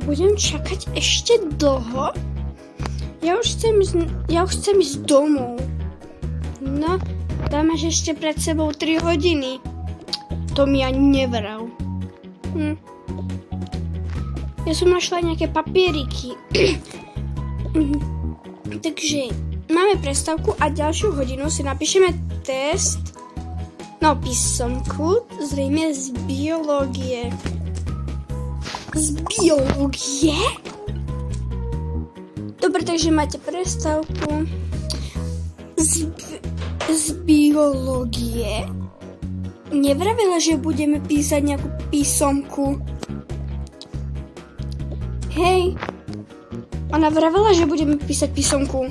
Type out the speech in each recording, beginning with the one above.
budem čakať ešte dlho. Ja už chcem ísť domov. No, tam máš ešte pred sebou 3 hodiny. To mi ani nevral. Ja som našla nejaké papieriky. Takže máme prestávku a ďalšiu hodinu si napíšeme test. No, písomku, zrejme z biológie. Z biológie? Dobre, takže máte prestávku z biológie. Nevravila, že budeme písať nejakú písomku. Hej, ona vravela, že budeme písať písomku.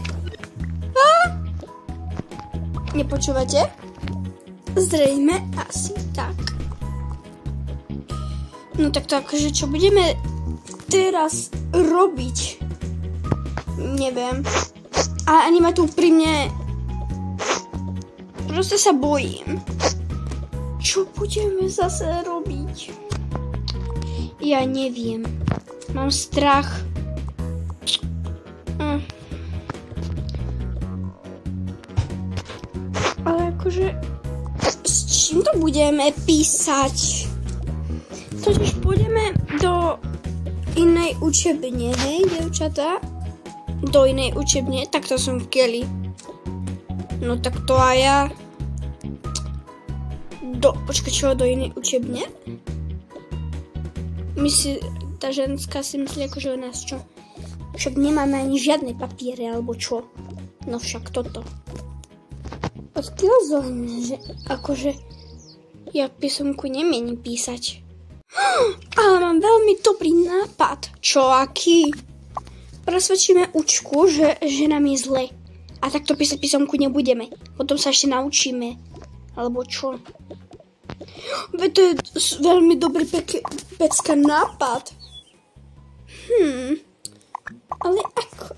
Nepočúvate? Zrejme asi tak. No tak to akože čo budeme teraz robiť? Neviem. A ani ma tu pri mne... Proste sa bojím. Čo budeme zase robiť? Ja neviem. Mám strach. Ale akože... S čím to budeme písať? Totiž pôjdeme do inej učebne, hej, dievčatá? Do inej učebne? Tak to som v Keli. No tak to aj ja. Počkaj, čo, do inej učebne? Tá ženská si myslí, akože o nás čo? Však nemáme ani žiadne papiere, alebo čo? No však toto. Odkiaľ zohne, že akože ja písomku nemienim písať. Ale mám veľmi dobrý nápad. Čo, aký? Presvedčíme učku, že nám je zle. A takto písať písomku nebudeme. Potom sa ešte naučíme. Alebo čo? Veď to je veľmi dobrý pecka nápad. Ale ako?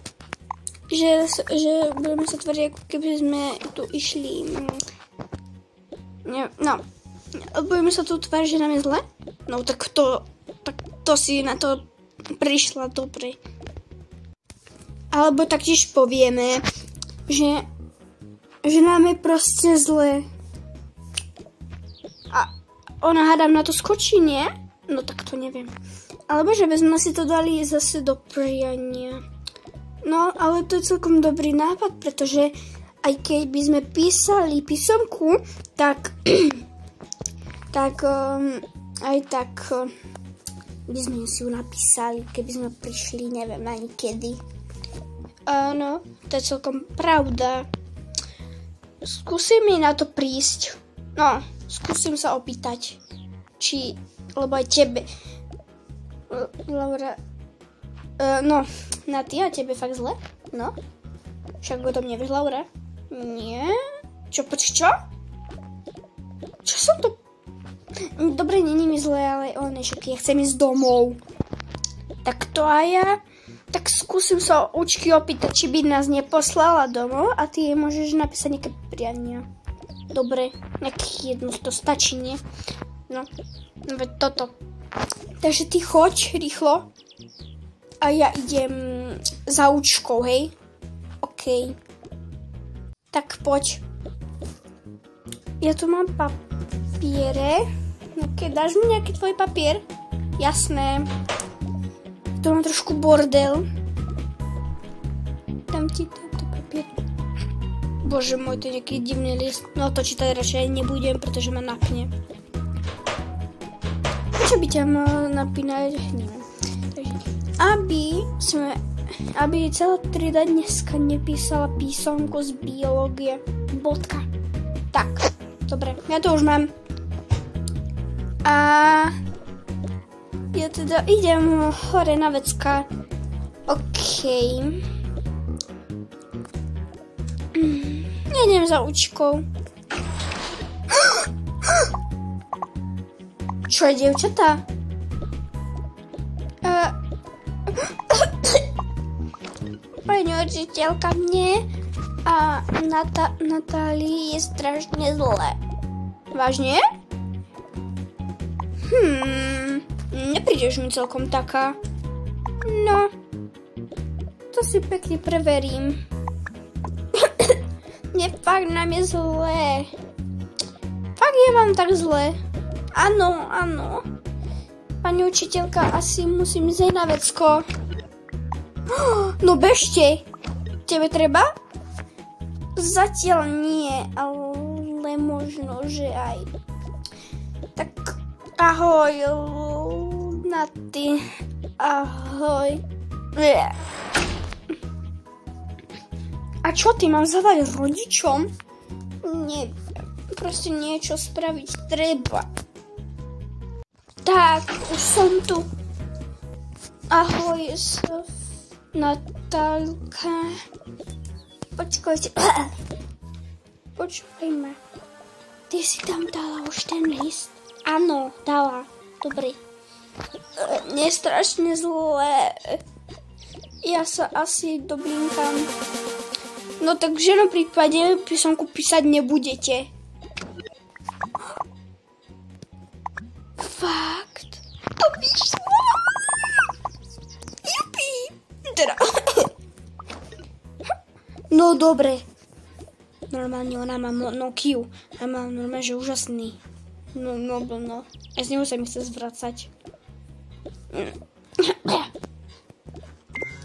Že budeme sa tvoriť, ako keby sme tu išli... No. Budeme sa tu tvoriť, že nám je zle? No tak to si na to prišla dobre. Alebo taktiež povieme, že nám je proste zle. A ona hádam na to skočí, nie? No tak to neviem. Alebo že by sme si to dali zase do priania. No, ale to je celkom dobrý nápad, pretože aj keď by sme písali písomku, tak aj tak by sme si ju napísali, keby sme prišli, neviem ani kedy. Áno, to je celkom pravda. Skúsim mi na to prísť. No, skúsim sa opýtať. Lebo aj tebe. Laura, no, na ty a tebe fakt zle? No, však o tom nevieš, Laura? Nie? Čo, čo? Čo som to... Dobre, není mi zle, ale však ja chcem ísť domov. Tak to aj ja. Tak skúsim sa učky opýtať, či by nás neposlala domov a ty jej môžeš napísať nejaké priania. Dobre, nejakých jedno, to stačí, nie? No, veď toto. Takže ty choď rýchlo a ja idem za učkou, hej? OK. Tak poď. Ja tu mám papiere. Okay, dáš mi nejaký tvoj papier? Jasné. Tu mám trošku bordel. Dám ti tento papier. Bože môj, to je nejaký divný list. No to čítať radšej nebudem, pretože ma napne. Čo by ťa mal napínať? Neviem. Takže, aby celá trieda dneska nepísala písomku z biológie. Bodka. Tak, dobre, ja to už mám. A ja teda idem hore na vecka. OK. Idem za učkou. Čo je, dievčatá? Pani učiteľka, mne a Natálii je strašne zlé. Vážne? Neprídeš mi celkom taká. No, to si pekne preverím. Nie, fakt nám je zlé. Fakt je vám tak zlé. Áno. Pani učiteľka, asi musím ísť na vecko. No bežte. Tebe treba? Zatiaľ nie, ale možno, že aj. Tak ahoj, Naty. Ahoj. A čo ty mám zavať rodičom? Neviem. Proste niečo spraviť treba. Tak, už som tu. Ahoj, Natálka. Počkajte. Počkaj ma. Ty si tam dala už ten list? Áno, dala. Dobre. Nie strašne zlé. Ja sa asi doblinkam. No tak v žiadnom prípade písomku písať nebudete. Fakt? To vyšlo? Jupi! Teda. No dobre. Normálne ona má Nokiu. A má normálne, že úžasný. No. Ja z neho sa mi chce zvracať.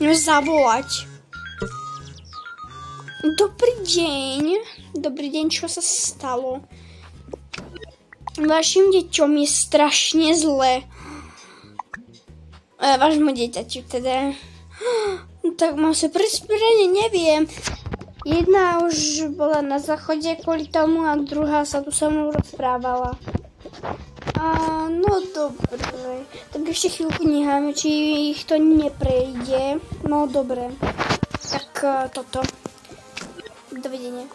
Zavolať. Dobrý deň, čo sa stalo? Vašim deťom je strašne zle. Vášmu dieťaťu teda. Tak mám sa presprávne, neviem. Jedna už bola na záchode kvôli tomu a druhá sa tu so mnou rozprávala. No dobre. Tak ešte chvíľku necháme, či ich to neprejde. No dobre. Tak toto. Dovidenia.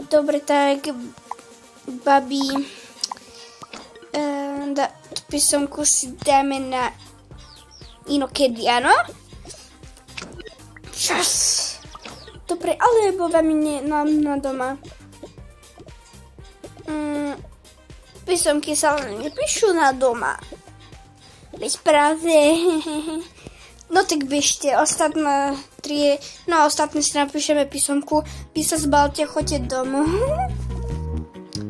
Dobre, tak babi, písomku si dáme na inokedy, áno? Čas. Dobre, alebo vám na doma. Písomky sa len nepíšu na doma. Veď práve. No tak bežte, ostatné si napíšeme písomku. Vy sa zbalte, choďte domov.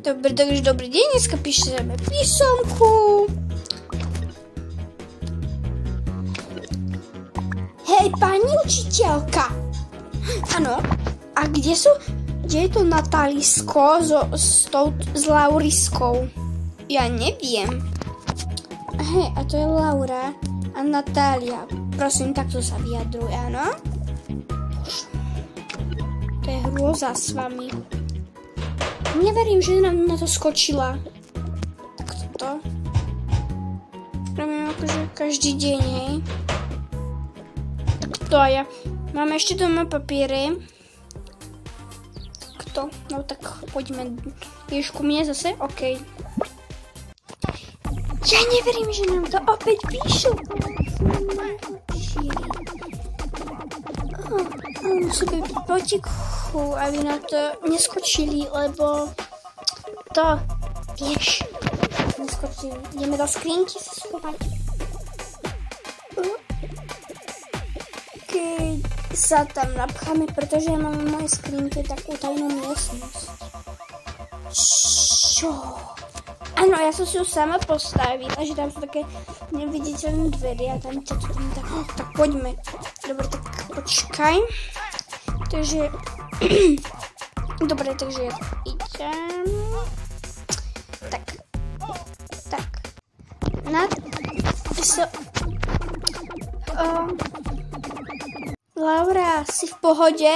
Dobre, takže dobrý deň, dneska píšeme písomku. Hej, pani učiteľka. Áno, a kde je to Natálisko s Lauriskou? Ja neviem. Hej, a to je Laura a Natália. Prosím, takto sa vyjadruj, áno? To je hrôza s vami. Neverím, že nám na to skočila. Tak toto. Robím akože každý deň, hej. Tak to a ja. Máme ešte doma papiere. Tak to. No tak poďme. Ješ ku mne zase? OK. Ja neverím, že nám to opäť píšu. Musí byť potichu, aby na to neskočili, lebo to, vieš, neskočili. Ideme do skrinky sa schovať. Keď sa tam napcháme, pretože ja mám v mojej skrinke takú tajnú miestnosť. Čo? Áno, ja som si ju sama postavila, že tam sú také neviditeľné dvery a tam tak. Tak poďme. Dobre, tak počkaj. Takže... Dobre, takže ja idem. Tak. Laura, si v pohode?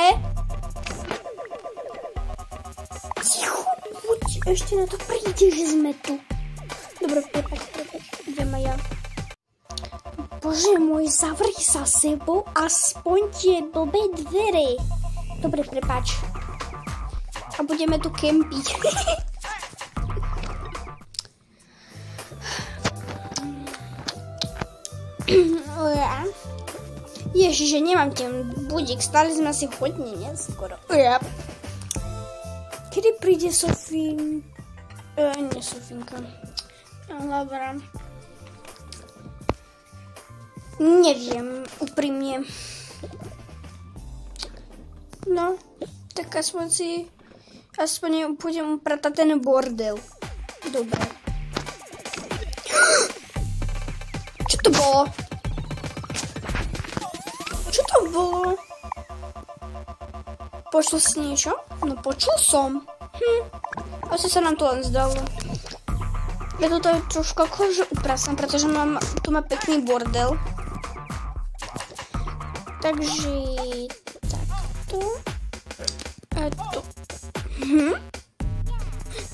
Ešte na to príde, že sme tu. Dobre, prepáč, idem aj ja. Bože môj, zavri sa sebou aspoň tie blbé dvere. Dobre, prepáč. A budeme tu kempiť. Ježiže, nemám ten budík, stále sme asi hodne neskoro. Kedy príde Sofín? Nie Sofínka. Laura. Neviem, úprimne. No, tak aspoň budem upratať ten bordel. Dobre. Čo to bolo? Čo to bolo? Počul si niečo? No počul som. Asi sa nám to len zdalo. Ja to tady trošku akože uprasám, pretože tu má pekný bordel. Takže takto. A tu.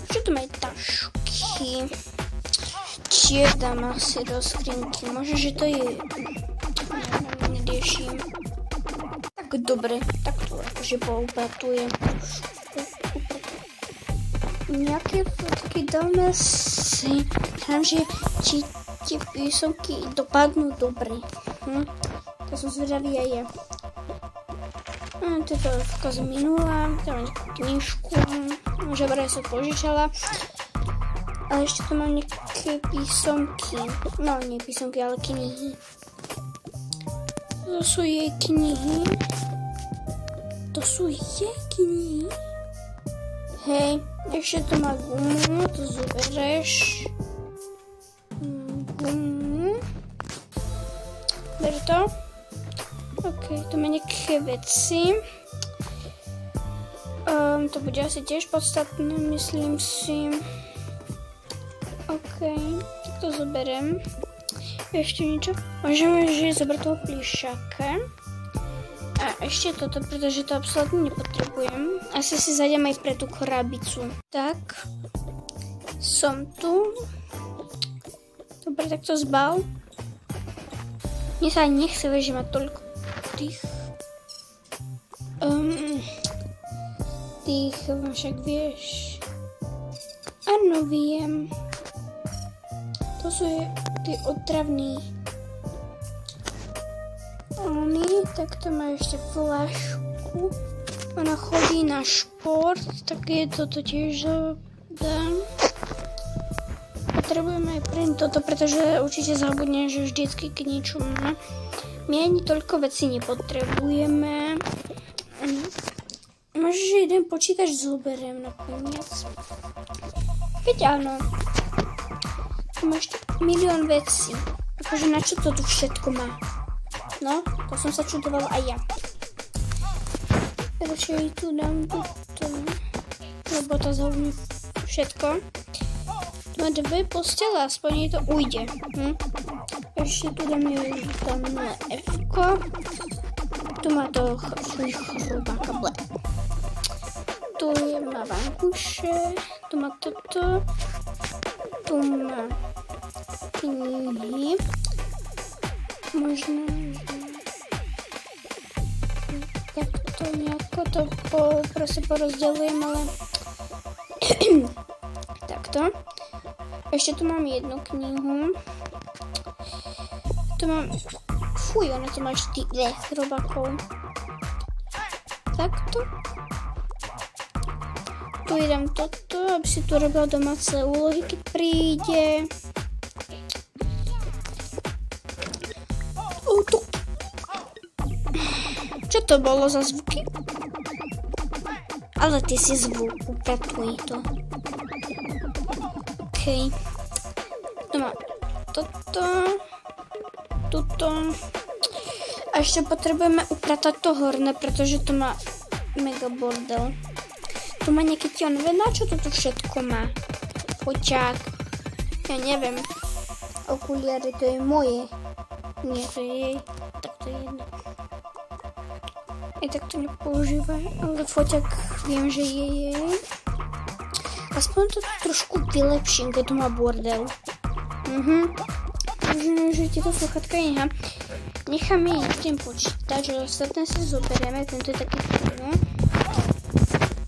Čo tu majú tašky? Tiež dám asi do skrinky. Možno, že to je... Neriešim. Tak dobre, tak to akože poupratujem. Nejaké fotky dáme si. Dám, že či tie písomky dopadnú dobre. To som zvedavý aj ja. Toto je fotka z minula. Tam mám nejakú knižku. Že vraj som požičala. Ale ešte tu mám nejaké písomky. No, nie písomky, ale knihy. To sú jej knihy. Hej, ešte tu má gumu. To zoberieš. Gumu. Ber to. Ok, tu má nejaké veci. To bude asi tiež podstatné, myslím si. Ok, tak to zoberiem. Ešte niečo? Môžeme zobrať toho plišáka. A ešte toto, pretože to absolútne nepotrebujem. Asi si zajdem aj pre tú krabicu. Tak. Som tu. Dobre, tak to zbal. Mne sa ani nechce, že má toľko tých... však vieš. Áno, viem. To sú tí otravní. Tak to má ešte flašku. Ona chodí na šport, tak je toto tiež dám. Potrebujeme aj pre toto, pretože určite zabudnem, že vždycky keď niečo má. My ani toľko vecí nepotrebujeme. Možno, že jeden počítač zoberiem nakoniec. Keď áno. Tu má ešte milión vecí. Akože na čo to tu všetko má? No, to som sa čudovala aj ja. Radšej tu dám toto. Lebo to zaujíma všetko. Tu má dve postele, aspoň jej to ujde. Ešte tu dáme tam F-ko. Tu má to svoj chrobáka, ble. Tu má vankuše, tu má toto, tu má knihy. Možno, že takto nejako to proste porozdeľujem, ale takto. Ešte tu mám jednu knihu. Tu mám, fuj, ona tu má ešte chrobákov. Takto. Tu idem toto, aby si tu robil domáce úlohy, keď príde. Čo to bolo za zvuky? Ale ty si zvuk, upratuj to. OK. Tu mám toto. Tuto. A ešte potrebujeme upratať to horné, pretože to má mega bordel. Tu má nejaký tionové, na čo toto všetko má? Foťák. Ja neviem. Okuliare, to je moje. Nie, to je jej. Tak to je jedno. I tak to nepoužívaj, ale foťák viem, že je jej. Aspoň to trošku vylepším, keď to má bordel. Možno, že tieto sluchatka necháme ten počítač, že ostatné si zoberieme, tento je taký prvý.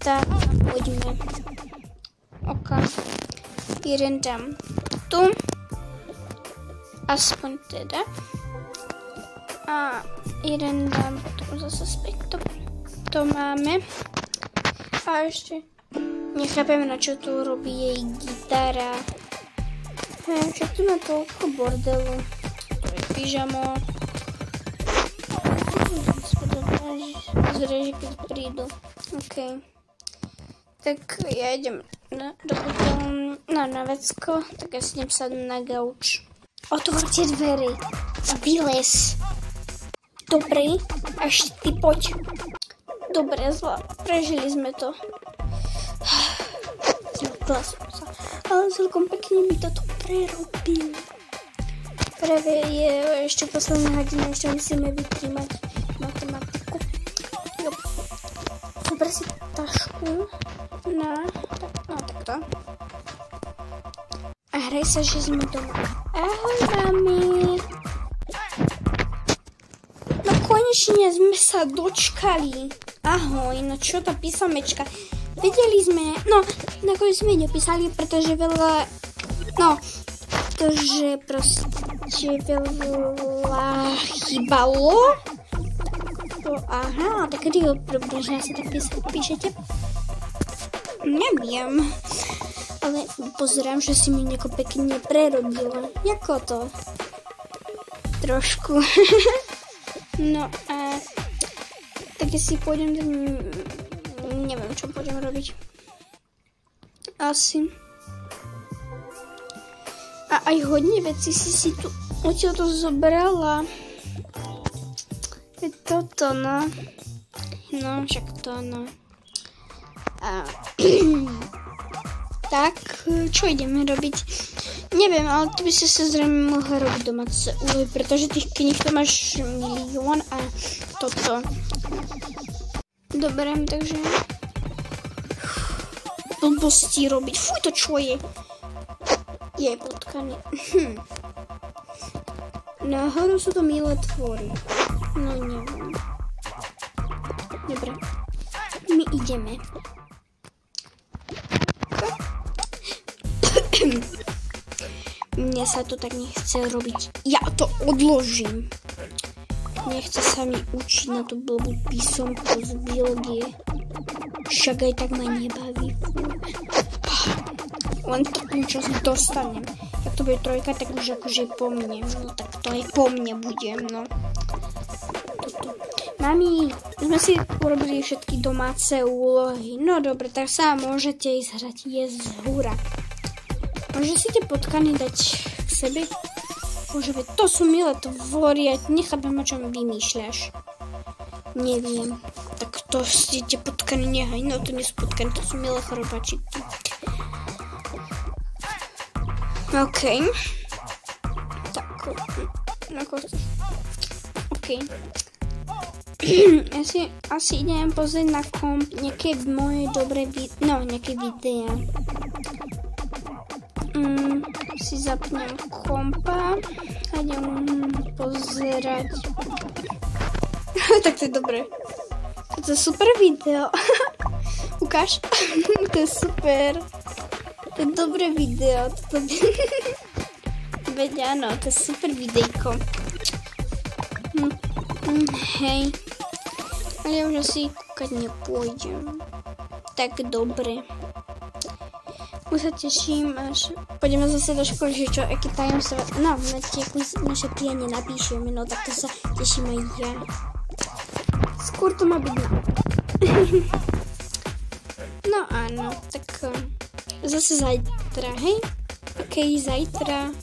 Tak, poďme. Ok. Jeden dám tu. Aspoň teda. A jeden dám tu zase späť. To máme. A ešte nechápem, na čo tu robí jej gitara. Však tu má toľko bordelu. To je pyžamo. Zrejme, keď prídu. OK. Tak ja idem na vecko, tak ja si idem sadnúť na gauč. Otvorte dvery a vylez. Dobre, až ty poď. Dobre, prežili sme to. Zlakla som sa, ale celkom pekne mi toto prerobil. Práve je ešte posledná hodina, ešte musíme vytrímať matematiku. Dobre si tašku. No, takto. A hraj sa, že sme doma. Ahoj, mami. No konečne sme sa dočkali. Ahoj, no čo tá písomečka? Vedeli sme, no nakoniec sme nepísali, pretože veľa, veľa chýbalo. Aha, tak kedy ho že asi tak píšete? Neviem, ale pozerám, že si mi nieko pekne prerobila. Jako to? Trošku. No a tak si pôjdem, neviem, čo pôjdem robiť. Asi. A aj hodne veci si tu odtiaľto zobrala. Toto, no. No, však to, no. Tak, čo ideme robiť? Neviem, ale ty by si sa zrejme mohla robiť domáce úlohy, pretože tých kníh to máš milión a toto. Dobre, takže blbosti robiť. Fuj, to čo je? Je potkaný. Nahoru sú to milé tvory. No neviem. Dobre. My ideme. Mne sa to tak nechce robiť. Ja to odložím. Nechce sa mi učiť na tú blbú písomku z biológie. Však aj tak ma nebaví. Len to niečo dostanem. Ak to bude trojka, tak už akože po mne. No tak to aj po mne bude, no. Toto. Mami, sme si urobili všetky domáce úlohy. No dobre, tak sa môžete ísť hrať jesť z húra. Môže si tie potkany dať k sebe? Bože, to sú milé tvory, ja nechápem, o čom vymýšľaš. Neviem. Tak to si tie potkany nehaj, no to nie sú potkany, to sú milé chorobačiky. OK. Tak, ako chceš. OK. Ja si asi idem pozrieť na komp nejaké moje dobré nejaké videá. Si zapnem kompa a idem pozerať. Tak to je dobré. To je super video. Ukáž? To je super. To je dobré video. Veď áno, to je super videjko. Hej. Ale ja už asi kúkať nepôjdem. Tak dobre. Už sa teším, až pôjdeme zase do školy, že čo, aké tajomstvo, no, na tie naše pijanie napíšeme, no, tak to sa teším aj ja. Skôr to má byť No áno, tak zase zajtra, hej? OK, zajtra.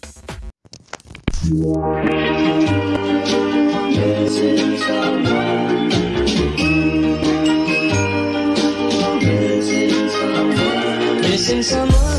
Missing someone